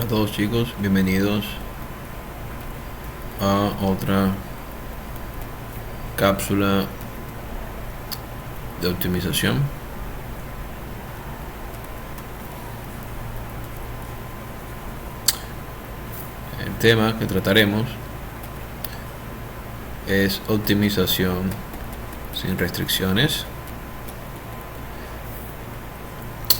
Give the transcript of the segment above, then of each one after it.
Hola a todos chicos, bienvenidos a otra cápsula de optimización. El tema que trataremos es optimización sin restricciones.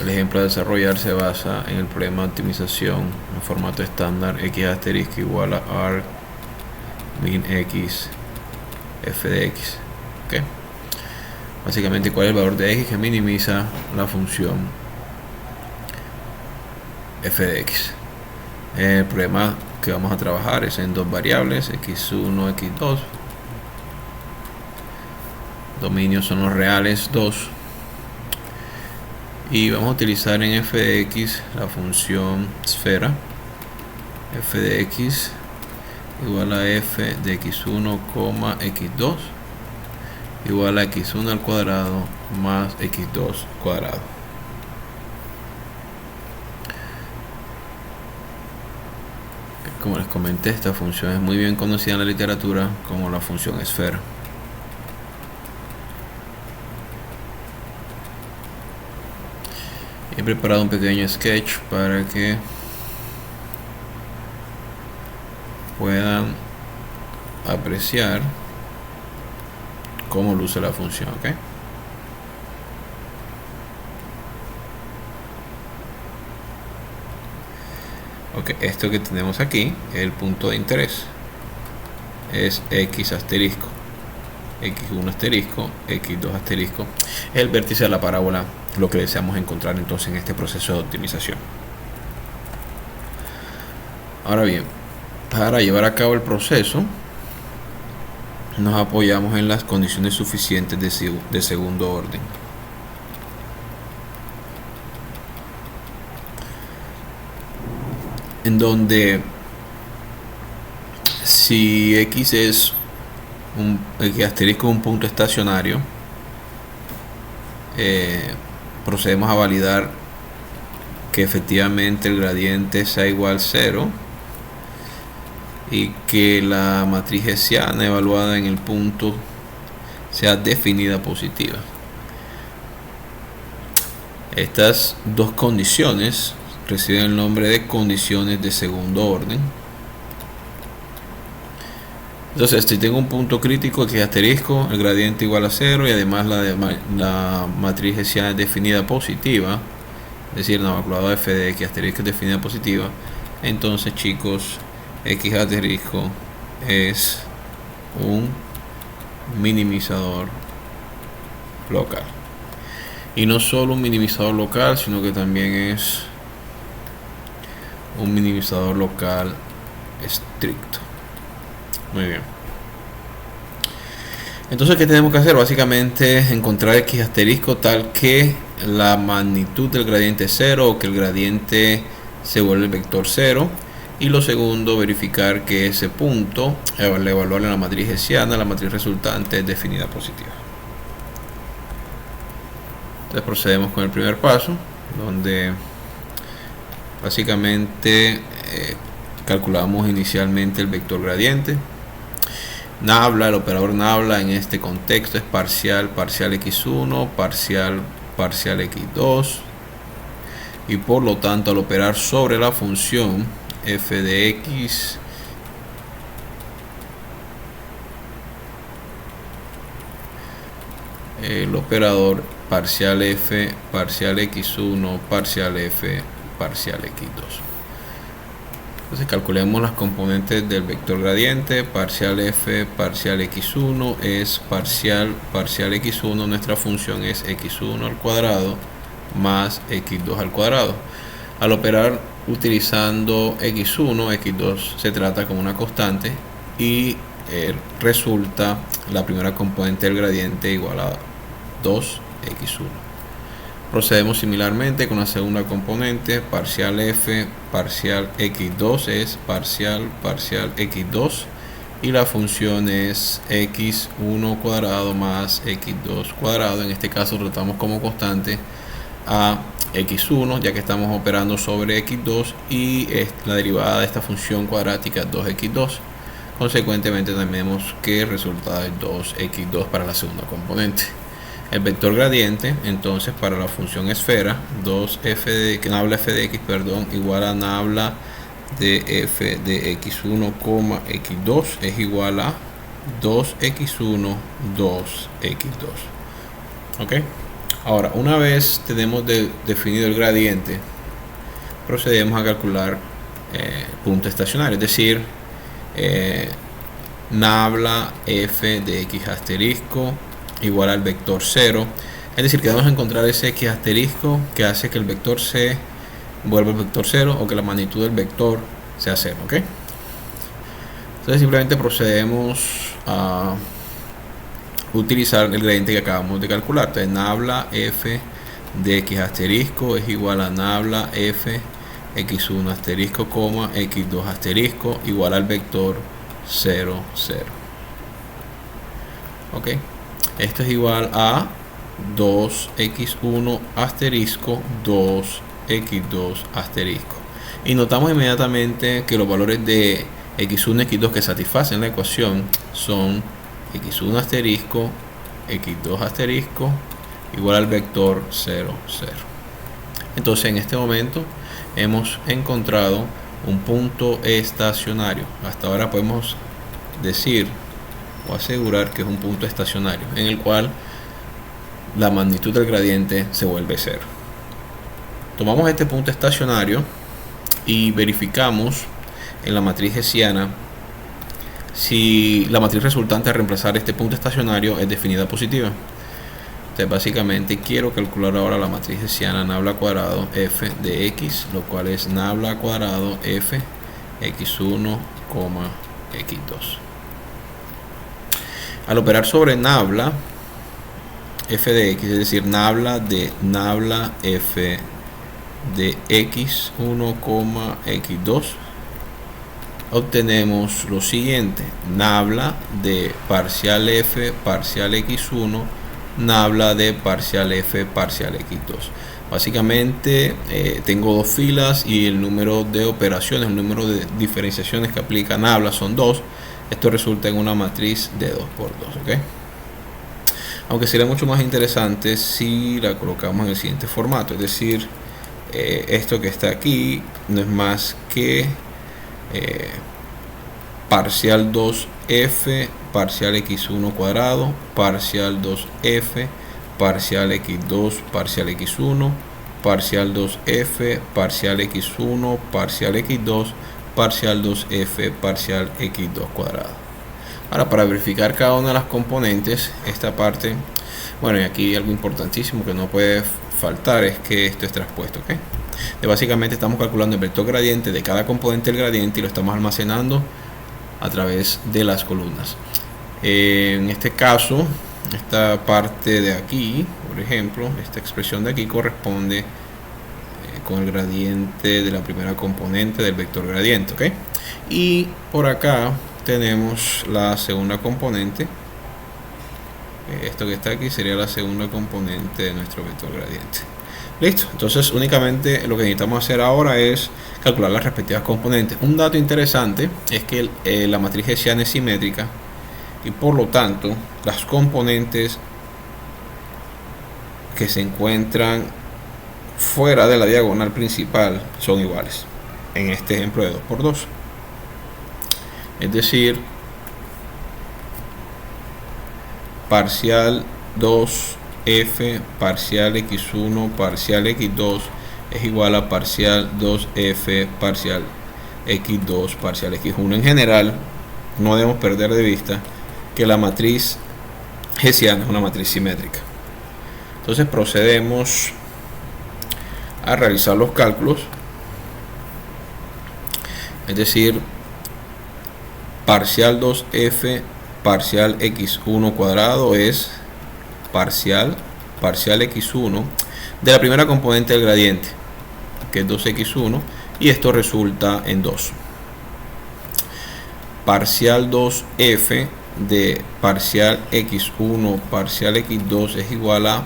El ejemplo a desarrollar se basa en el problema de optimización en formato estándar x asterisco igual a arg min x f de x. ¿Okay? Básicamente, ¿cuál es el valor de x que minimiza la función f de x? El problema que vamos a trabajar es en dos variables, x1, x2. Dominios son los reales 2. Y vamos a utilizar en f de x la función esfera. F de x igual a f de x1, x2 igual a x1 al cuadrado más x2 cuadrado. Como les comenté, esta función es muy bien conocida en la literatura como la función esfera. He preparado un pequeño sketch para que puedan apreciar cómo luce la función, ¿ok? Ok, esto que tenemos aquí, el punto de interés, es x asterisco, x1 asterisco, x2 asterisco, el vértice de la parábola, lo que deseamos encontrar entonces en este proceso de optimización. Ahora bien, para llevar a cabo el proceso nos apoyamos en las condiciones suficientes de segundo orden. En donde si x es x asterisco es un punto estacionario, procedemos a validar que efectivamente el gradiente sea igual a 0 y que la matriz hessiana evaluada en el punto sea definida positiva. Estas dos condiciones reciben el nombre de condiciones de segundo orden. Entonces, si tengo un punto crítico que es asterisco, el gradiente igual a 0 y además la matriz hessiana es definida positiva, es decir, la calculadora f de x asterisco es definida positiva, entonces chicos, x asterisco es un minimizador local. Y no solo un minimizador local, sino que también es un minimizador local estricto. Muy bien. Entonces, ¿qué tenemos que hacer? Básicamente encontrar x asterisco tal que la magnitud del gradiente es 0 o que el gradiente se vuelve el vector 0. Y lo segundo, verificar que ese punto, al evaluar en la matriz hessiana, la matriz resultante es definida positiva. Entonces procedemos con el primer paso, donde básicamente calculamos inicialmente el vector gradiente. Nabla, el operador nabla en este contexto es parcial x1, parcial x2, y por lo tanto al operar sobre la función f de x el operador parcial f, parcial x1, parcial f, parcial x2. Entonces calculemos las componentes del vector gradiente. Parcial f, parcial x1 es parcial x1. Nuestra función es x1 al cuadrado más x2 al cuadrado. Al operar utilizando x1, x2 se trata como una constante y resulta la primera componente del gradiente igual a 2x1. Procedemos similarmente con la segunda componente, parcial f, parcial x2 es parcial x2 y la función es x1 cuadrado más x2 cuadrado. En este caso tratamos como constante a x1, ya que estamos operando sobre x2, y la derivada de esta función cuadrática 2x2. Consecuentemente tenemos que el resultado es 2x2 para la segunda componente. El vector gradiente, entonces, para la función esfera, 2f de nabla f de x, perdón, igual a nabla de f de x1, x2 es igual a 2x1, 2x2. ¿Ok? Ahora, una vez tenemos definido el gradiente, procedemos a calcular punto estacionario, es decir, nabla f de x asterisco igual al vector 0. Es decir, que vamos a encontrar ese x asterisco que hace que el vector c vuelva al vector 0 o que la magnitud del vector sea 0. ¿Ok? Entonces simplemente procedemos a utilizar el gradiente que acabamos de calcular. Entonces nabla f de x asterisco es igual a nabla f x1 asterisco, x2 asterisco igual al vector 0, 0. Ok, esto es igual a 2x1 asterisco 2x2 asterisco. Y notamos inmediatamente que los valores de x1 y x2 que satisfacen la ecuación son x1 asterisco, x2 asterisco igual al vector 0, 0. Entonces en este momento hemos encontrado un punto estacionario. Hasta ahora podemos decir o asegurar que es un punto estacionario en el cual la magnitud del gradiente se vuelve 0. Tomamos este punto estacionario y verificamos en la matriz hessiana si la matriz resultante al reemplazar este punto estacionario es definida positiva. Entonces básicamente quiero calcular ahora la matriz hessiana nabla cuadrado f de x, lo cual es nabla cuadrado f x1, x2. Al operar sobre nabla f de x, es decir, nabla de nabla f de x1, x2, obtenemos lo siguiente: nabla de parcial f parcial x1, nabla de parcial f parcial x2. Básicamente tengo dos filas y el número de operaciones, el número de diferenciaciones que aplica nabla son 2. Esto resulta en una matriz de 2 por 2. ¿Ok? Aunque sería mucho más interesante si la colocamos en el siguiente formato, es decir, esto que está aquí no es más que parcial 2f parcial x1 cuadrado parcial 2f parcial x2 parcial x1 parcial 2f parcial x1 parcial x2 parcial 2f parcial x2 cuadrado. Ahora, para verificar cada una de las componentes, esta parte, bueno, y aquí algo importantísimo que no puede faltar es que esto es traspuesto. ¿Ok? Básicamente estamos calculando el vector gradiente de cada componente del gradiente y lo estamos almacenando a través de las columnas. En este caso, esta parte de aquí, por ejemplo, esta expresión de aquí corresponde con el gradiente de la primera componente del vector gradiente. ¿Ok? Y por acá tenemos la segunda componente. Esto que está aquí sería la segunda componente de nuestro vector gradiente. Listo, entonces únicamente lo que necesitamos hacer ahora es calcular las respectivas componentes. Un dato interesante es que la matriz hessiana es simétrica y por lo tanto las componentes que se encuentran fuera de la diagonal principal son iguales en este ejemplo de 2 por 2. Es decir, parcial 2f parcial x1 parcial x2 es igual a parcial 2f parcial x2 parcial x1. En general, no debemos perder de vista que la matriz hessiana es una matriz simétrica. Entonces procedemos a realizar los cálculos, es decir, parcial 2f parcial x1 cuadrado es parcial x1 de la primera componente del gradiente, que es 2x1, y esto resulta en 2. Parcial 2f de parcial x1 parcial x2 es igual a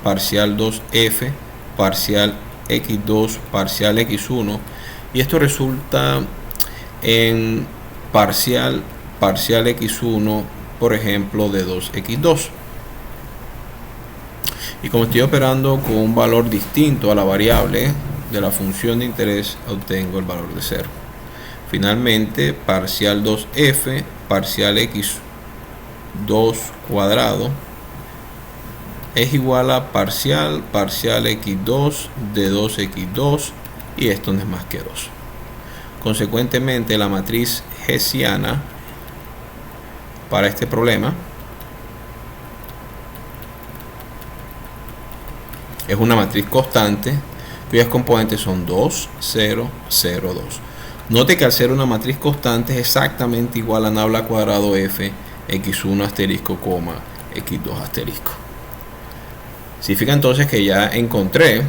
parcial 2f parcial x2 parcial x1, y esto resulta en parcial x1, por ejemplo, de 2x2. Y como estoy operando con un valor distinto a la variable de la función de interés, obtengo el valor de 0. Finalmente, parcial 2f parcial x2 cuadrado es igual a parcial x2 de 2x2, y esto no es más que 2. Consecuentemente, la matriz hessiana para este problema es una matriz constante cuyas componentes son 2, 0, 0, 2. Note que al ser una matriz constante es exactamente igual a nabla cuadrado f x1 asterisco, x2 asterisco. Significa entonces que ya encontré,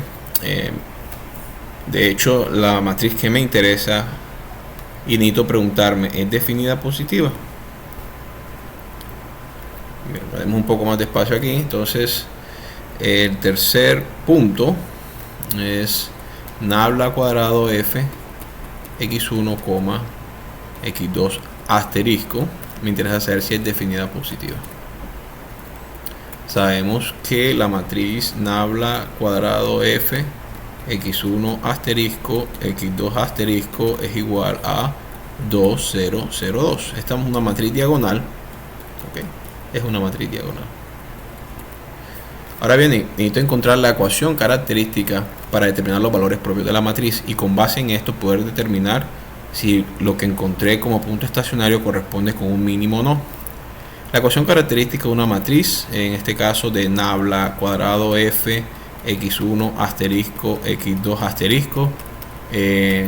de hecho, la matriz que me interesa, y necesito preguntarme, ¿es definida positiva? Ponemos un poco más de espacio aquí. Entonces, el tercer punto es nabla cuadrado f x1, x2 asterisco. Me interesa saber si es definida positiva. Sabemos que la matriz nabla cuadrado f x1 asterisco, x2 asterisco es igual a 2, 0, 0, 2. Esta es una matriz diagonal. ¿Okay? Es una matriz diagonal. Ahora bien, necesito encontrar la ecuación característica para determinar los valores propios de la matriz, y con base en esto poder determinar si lo que encontré como punto estacionario corresponde con un mínimo o no. La ecuación característica de una matriz, en este caso de nabla cuadrado f x1 asterisco, x2 asterisco,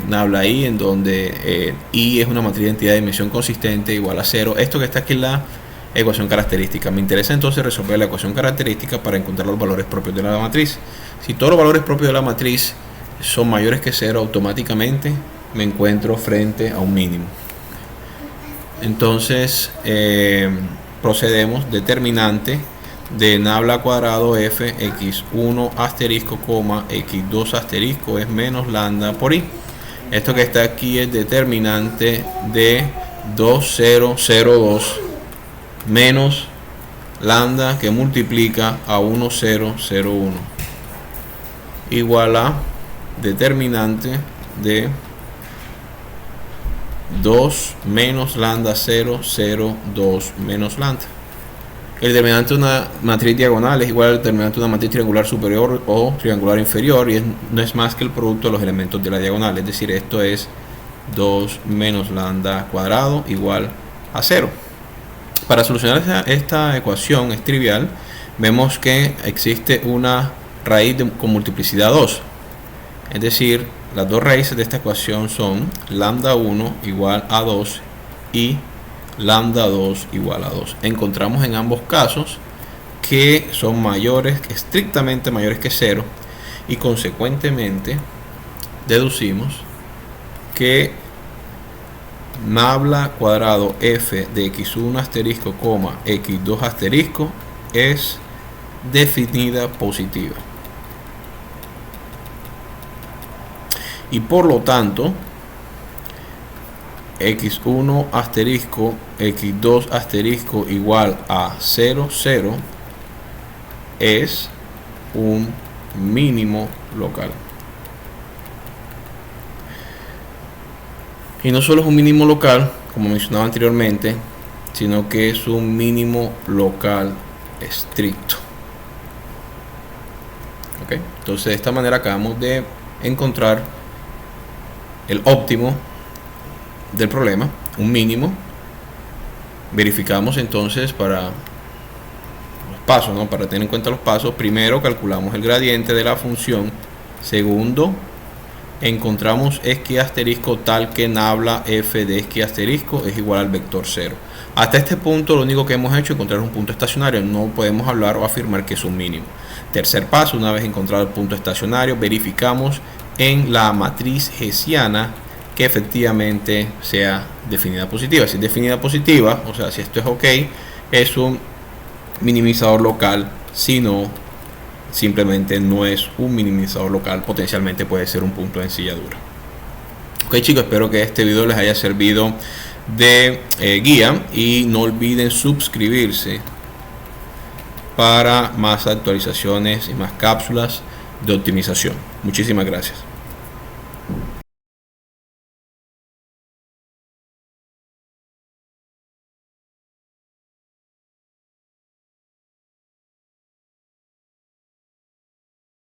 nabla i, en donde i es una matriz de entidad de dimensión consistente igual a 0. Esto que está aquí es la ecuación característica. Me interesa entonces resolver la ecuación característica para encontrar los valores propios de la matriz. Si todos los valores propios de la matriz son mayores que 0, automáticamente me encuentro frente a un mínimo. Entonces procedemos. Determinante de nabla cuadrado f x1 asterisco, x2 asterisco es menos lambda por i. Esto que está aquí es determinante de 2, 0, 0, 2 menos lambda que multiplica a 1, 0, 0, 1 igual a determinante de 2 menos lambda 0, 0, 2 menos lambda. El determinante de una matriz diagonal es igual al determinante de una matriz triangular superior o triangular inferior, y no es más que el producto de los elementos de la diagonal. Es decir, esto es 2 menos lambda cuadrado igual a 0. Para solucionar esta ecuación es trivial. Vemos que existe una raíz con multiplicidad 2. Es decir, las dos raíces de esta ecuación son lambda 1 igual a 2 y lambda 2 igual a 2. Encontramos en ambos casos que son mayores, estrictamente mayores que 0, y consecuentemente deducimos que nabla cuadrado f de x1 asterisco, x2 asterisco es definida positiva. Y por lo tanto, x1 asterisco, x2 asterisco igual a 0, 0 es un mínimo local. Y no solo es un mínimo local, como mencionaba anteriormente, sino que es un mínimo local estricto. ¿Okay? Entonces, de esta manera acabamos de encontrar el óptimo del problema, un mínimo. Verificamos entonces para los pasos, ¿no? Para tener en cuenta los pasos. Primero, calculamos el gradiente de la función. Segundo, encontramos esquí asterisco tal que nabla f de esquí asterisco es igual al vector 0. Hasta este punto lo único que hemos hecho es encontrar un punto estacionario. No podemos hablar o afirmar que es un mínimo. Tercer paso, una vez encontrado el punto estacionario, verificamos en la matriz hessiana que efectivamente sea definida positiva. Si es definida positiva, o sea, si esto es ok, es un minimizador local. Si no, simplemente no es un minimizador local, potencialmente puede ser un punto de ensilladura. Ok chicos, espero que este video les haya servido de guía y no olviden suscribirse para más actualizaciones y más cápsulas de optimización. Muchísimas gracias.